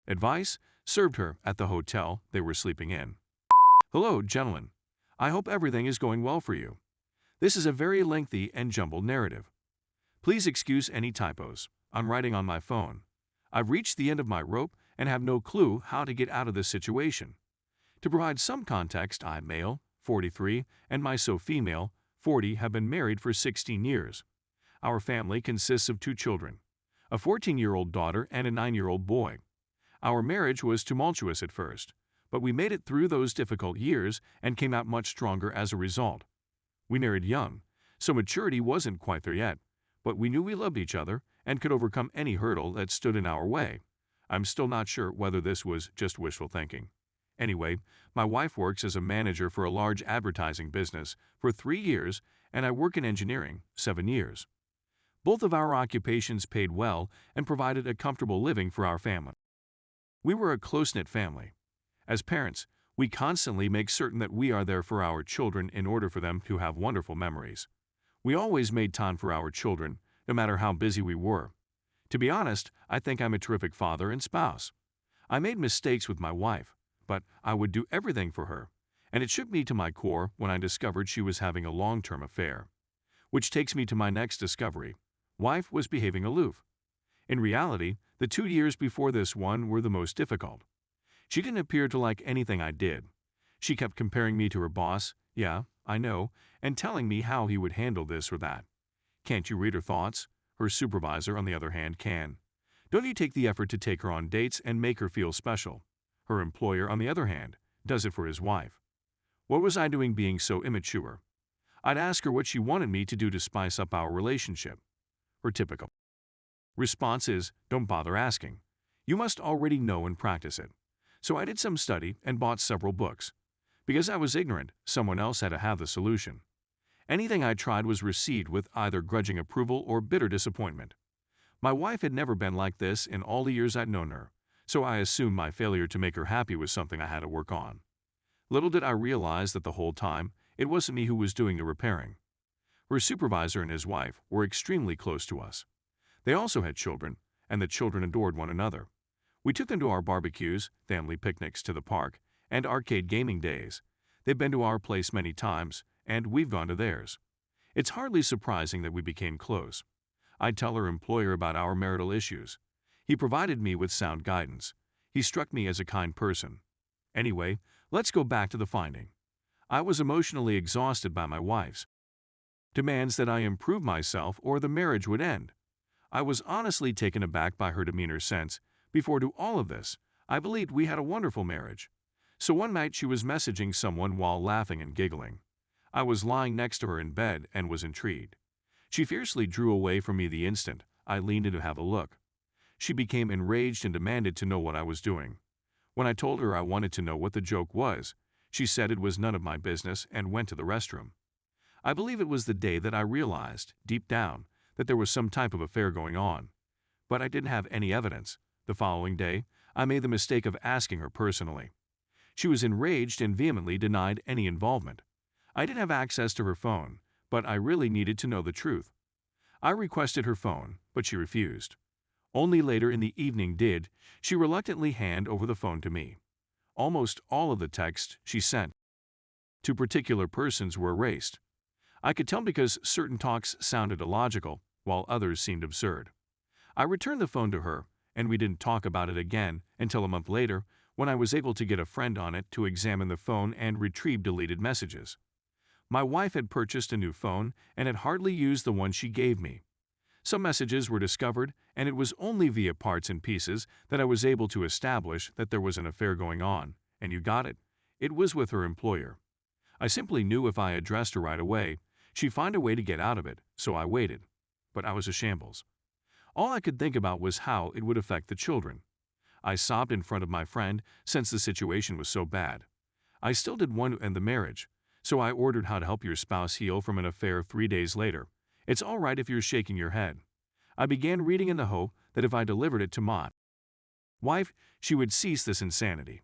Advice served her at the hotel they were sleeping in. Hello, gentlemen. I hope everything is going well for you. This is a very lengthy and jumbled narrative. Please excuse any typos. I'm writing on my phone. I've reached the end of my rope and have no clue how to get out of this situation. To provide some context, I'm male, 43, and my female, 40, have been married for 16 years. Our family consists of 2 children, a 14-year-old daughter and a 9-year-old boy. Our marriage was tumultuous at first, but we made it through those difficult years and came out much stronger as a result. We married young, so maturity wasn't quite there yet, but we knew we loved each other and could overcome any hurdle that stood in our way. I'm still not sure whether this was just wishful thinking. Anyway, my wife works as a manager for a large advertising business for 3 years, and I work in engineering 7 years. Both of our occupations paid well and provided a comfortable living for our family. We were a close-knit family. As parents, we constantly make certain that we are there for our children in order for them to have wonderful memories. We always made time for our children, no matter how busy we were. To be honest, I think I'm a terrific father and spouse. I made mistakes with my wife, but I would do everything for her, and it shook me to my core when I discovered she was having a long-term affair. Which takes me to my next discovery. Wife was behaving aloof. In reality, the 2 years before this one were the most difficult. She didn't appear to like anything I did. She kept comparing me to her boss, yeah, I know, and telling me how he would handle this or that. Can't you read her thoughts? Her supervisor, on the other hand, can. Don't you take the effort to take her on dates and make her feel special? Her employer, on the other hand, does it for his wife. What was I doing being so immature? I'd ask her what she wanted me to do to spice up our relationship. Her typical response is, don't bother asking. You must already know and practice it. So I did some study and bought several books. Because I was ignorant, someone else had to have the solution. Anything I tried was received with either grudging approval or bitter disappointment. My wife had never been like this in all the years I'd known her, so I assumed my failure to make her happy was something I had to work on. Little did I realize that the whole time, it wasn't me who was doing the repairing. Her supervisor and his wife were extremely close to us. They also had children, and the children adored one another. We took them to our barbecues, family picnics to the park, and arcade gaming days. They've been to our place many times, and we've gone to theirs. It's hardly surprising that we became close. I'd tell her employer about our marital issues. He provided me with sound guidance. He struck me as a kind person. Anyway, let's go back to the finding. I was emotionally exhausted by my wife's demands that I improve myself or the marriage would end. I was honestly taken aback by her demeanor since, before to all of this, I believed we had a wonderful marriage. So one night she was messaging someone while laughing and giggling. I was lying next to her in bed and was intrigued. She fiercely drew away from me the instant I leaned in to have a look. She became enraged and demanded to know what I was doing. When I told her I wanted to know what the joke was, she said it was none of my business and went to the restroom. I believe it was the day that I realized, deep down, that there was some type of affair going on. But I didn't have any evidence. The following day, I made the mistake of asking her personally. She was enraged and vehemently denied any involvement. I didn't have access to her phone, but I really needed to know the truth. I requested her phone, but she refused. Only later in the evening did she reluctantly hand over the phone to me. Almost all of the texts she sent to particular persons were erased. I could tell because certain talks sounded illogical, while others seemed absurd. I returned the phone to her, and we didn't talk about it again until a month later, when I was able to get a friend on it to examine the phone and retrieve deleted messages. My wife had purchased a new phone and had hardly used the one she gave me. Some messages were discovered, and it was only via parts and pieces that I was able to establish that there was an affair going on, and you got it. It was with her employer. I simply knew if I addressed her right away, she'd find a way to get out of it, so I waited. But I was a shambles. All I could think about was how it would affect the children. I sobbed in front of my friend since the situation was so bad. I still did want to end the marriage, so I ordered How to Help Your Spouse Heal from an Affair 3 days later. It's all right if you're shaking your head. I began reading in the hope that if I delivered it to my wife, she would cease this insanity.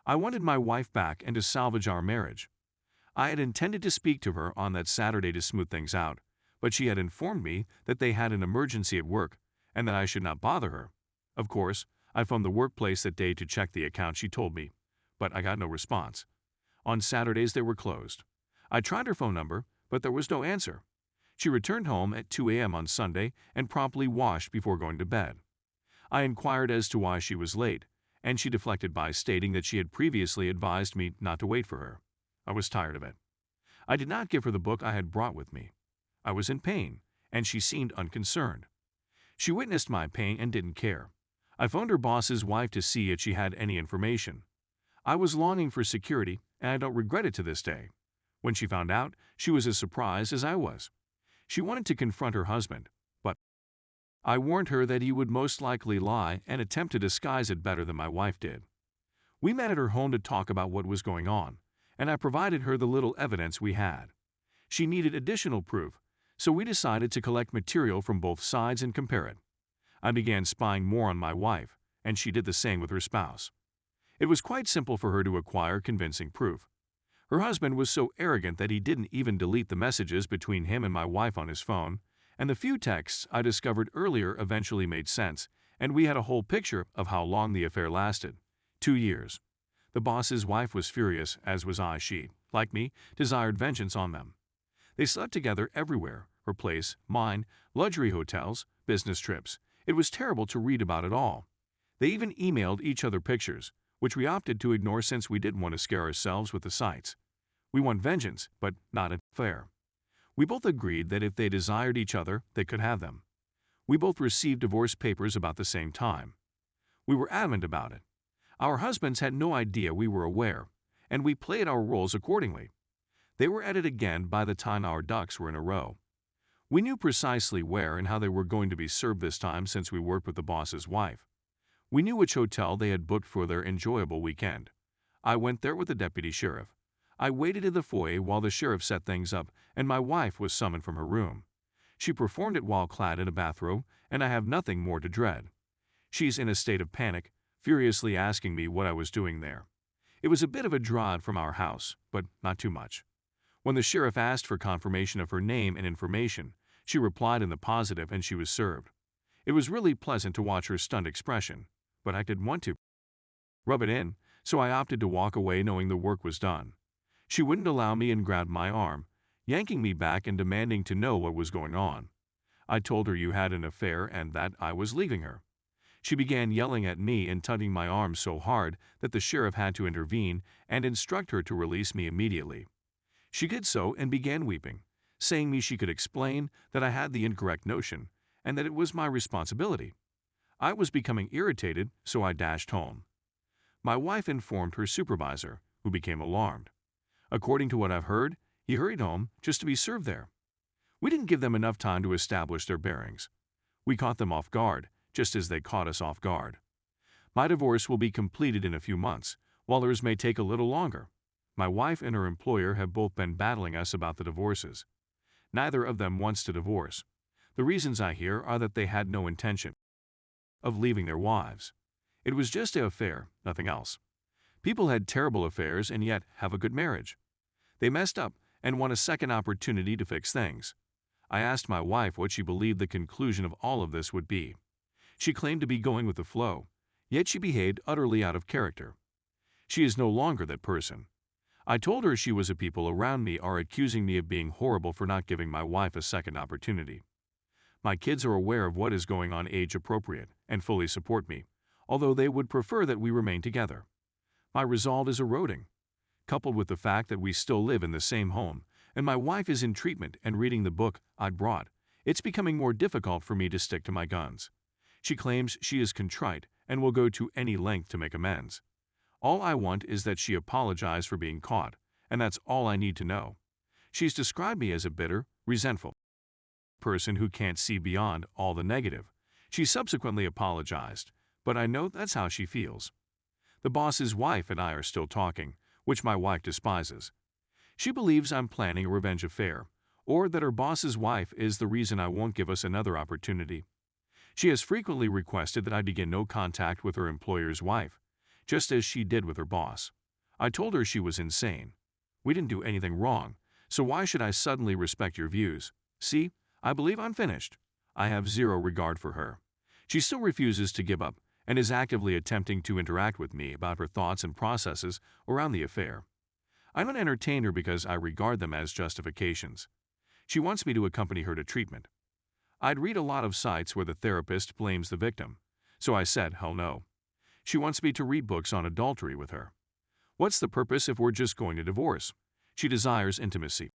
I wanted my wife back and to salvage our marriage. I had intended to speak to her on that Saturday to smooth things out, but she had informed me that they had an emergency at work and that I should not bother her. Of course, I phoned the workplace that day to check the account she told me, but I got no response. On Saturdays they were closed. I tried her phone number, but there was no answer. She returned home at 2 a.m. on Sunday and promptly washed before going to bed. I inquired as to why she was late, and she deflected by stating that she had previously advised me not to wait for her. I was tired of it. I did not give her the book I had brought with me. I was in pain, and she seemed unconcerned. She witnessed my pain and didn't care. I phoned her boss's wife to see if she had any information. I was longing for security, and I don't regret it to this day. When she found out, she was as surprised as I was. She wanted to confront her husband, but I warned her that he would most likely lie and attempt to disguise it better than my wife did. We met at her home to talk about what was going on, and I provided her the little evidence we had. She needed additional proof, so we decided to collect material from both sides and compare it. I began spying more on my wife, and she did the same with her spouse. It was quite simple for her to acquire convincing proof. Her husband was so arrogant that he didn't even delete the messages between him and my wife on his phone, and the few texts I discovered earlier eventually made sense, and we had a whole picture of how long the affair lasted. 2 years. The boss's wife was furious, as was I. She, like me, desired vengeance on them. They slept together everywhere, her place, mine, luxury hotels, business trips. It was terrible to read about it all. They even emailed each other pictures, which we opted to ignore since we didn't want to scare ourselves with the sights. We want vengeance, but not an affair. We both agreed that if they desired each other, they could have them. We both received divorce papers about the same time. We were adamant about it. Our husbands had no idea we were aware, and we played our roles accordingly. They were at it again by the time our ducks were in a row. We knew precisely where and how they were going to be served this time since we worked with the boss's wife. We knew which hotel they had booked for their enjoyable weekend. I went there with the deputy sheriff. I waited in the foyer while the sheriff set things up, and my wife was summoned from her room. She performed it while clad in a bathrobe, and I have nothing more to dread. She's in a state of panic, furiously asking me what I was doing there. It was a bit of a drive from our house, but not too much. When the sheriff asked for confirmation of her name and information, she replied in the positive and she was served. It was really pleasant to watch her stunned expression, but I didn't want to rub it in, so I opted to walk away knowing the work was done. She wouldn't allow me and grabbed my arm, yanking me back and demanding to know what was going on. I told her you had an affair and that I was leaving her. She began yelling at me and tugging my arm so hard that the sheriff had to intervene and instruct her to release me immediately. She did so and began weeping, saying me she could explain that I had the incorrect notion and that it was my responsibility. I was becoming irritated, so I dashed home. My wife informed her supervisor, who became alarmed. According to what I've heard, he hurried home just to be served there. We didn't give them enough time to establish their bearings. We caught them off guard, just as they caught us off guard. My divorce will be completed in a few months, while theirs may take a little longer. My wife and her employer have both been battling us about the divorces. Neither of them wants to divorce. The reasons I hear are that they had no intention of leaving their wives. It was just an affair, nothing else. People had terrible affairs and yet have a good marriage. They messed up and want a second opportunity to fix things. I asked my wife what she believed the conclusion of all of this would be. She claimed to be going with the flow, yet she behaved utterly out of character. She is no longer that person. I told her she was a people around me are accusing me of being horrible for not giving my wife a second opportunity. My kids are aware of what is going on age appropriate and fully support me, although they would prefer that we remain together. My resolve is eroding, coupled with the fact that we still live in the same home, and my wife is in treatment and reading the book I'd brought. It's becoming more difficult for me to stick to my guns. She claims she is contrite and will go to any length to make amends. All I want is that she apologize for being caught, and that's all I need to know. She's described me as a bitter, resentful person who can't see beyond all the negative. She subsequently apologized, but I know that's how she feels. The boss's wife and I are still talking, which my wife despises. She believes I'm planning a revenge affair, or that her boss's wife is the reason I won't give us another opportunity. She has frequently requested that I begin no contact with her employer's wife, just as she did with her boss. I told her she was insane. We didn't do anything wrong, so why should I suddenly respect your views? See, I believe I'm finished. I have zero regard for her. She still refuses to give up, and is actively attempting to interact with me about her thoughts and processes around the affair. I don't entertain her because I regard them as justifications. She wants me to accompany her to treatment. I'd read a lot of sites where the therapist blames the victim, so I said, hell no. She wants me to read books on adultery with her. What's the purpose if we're just going to divorce? She desires intimacy.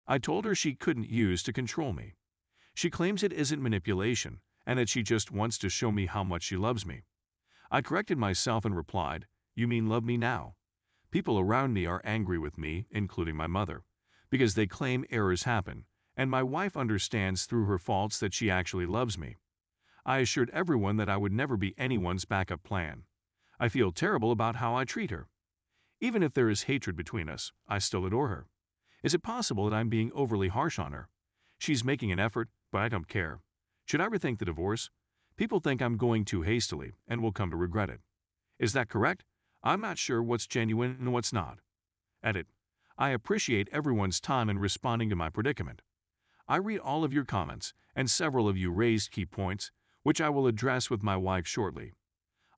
I told her she couldn't use to control me. She claims it isn't manipulation and that she just wants to show me how much she loves me. I corrected myself and replied, you mean love me now? People around me are angry with me, including my mother, because they claim errors happen, and my wife understands through her faults that she actually loves me. I assured everyone that I would never be anyone's backup plan. I feel terrible about how I treat her. Even if there is hatred between us, I still adore her. Is it possible that I'm being overly harsh on her? She's making an effort, but I don't care. Should I rethink the divorce? People think I'm going too hastily and will come to regret it. Is that correct? I'm not sure what's genuine and what's not. Edit. I appreciate everyone's time in responding to my predicament. I read all of your comments, and several of you raised key points, which I will address with my wife shortly.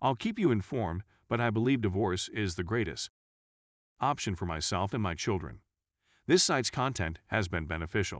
I'll keep you informed, but I believe divorce is the greatest option for myself and my children. This site's content has been beneficial.